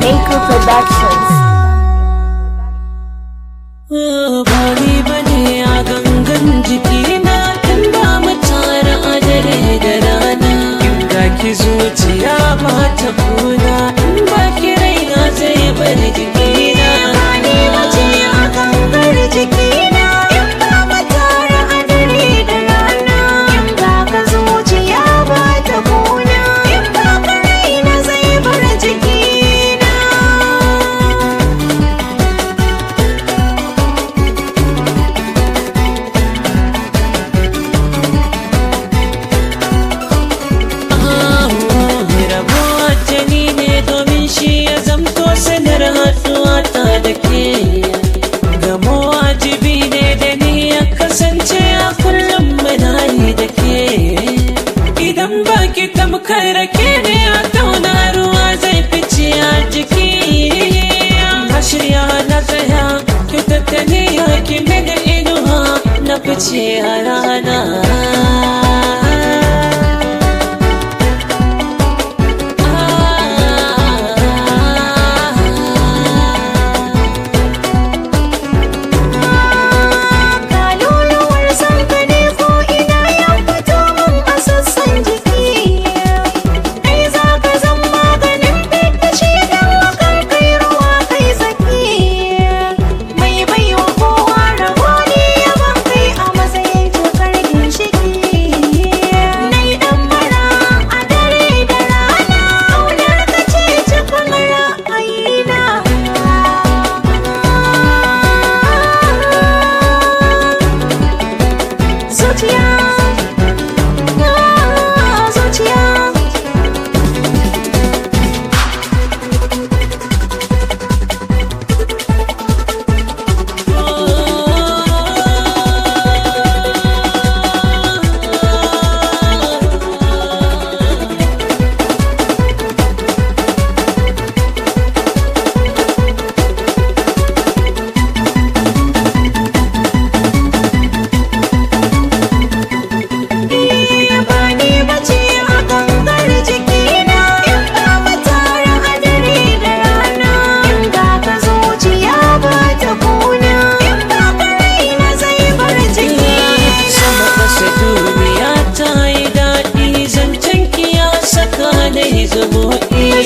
Maker Productions. Bani bane a gangan jikina in ba mu tare a dare da rana. In ga ki zuciya ba ta kuna, in ba ki raina zai bar jikina. Bani bace a gangar jikina in ba mu tare a dare da rana. In ga ka zuciya ba ta kuna, in ba ka raina zai bar jikina. Gamo wajibi ne da ni ya kasance a kullum muna yi da ke. Idan baki tamkar rake ne a tauna ruwa zai fice a jiki. Na shirya na tsaya ki tattali ya ki mini inuwa na fice a rana.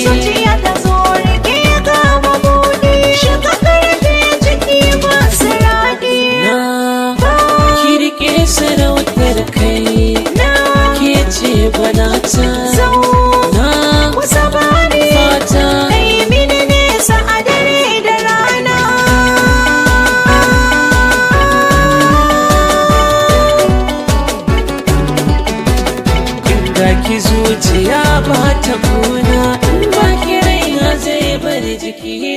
Zuciya ta zo rike ga mabuɗi, shiga karfe jiki ba su raɗi. Ki rike sarautar kai, ke ce banata. Na kusa bani fata kai mini nesa a dare da rana. Inda ki zuciya ba ta kuna, in ba ki raina zai bar jiki.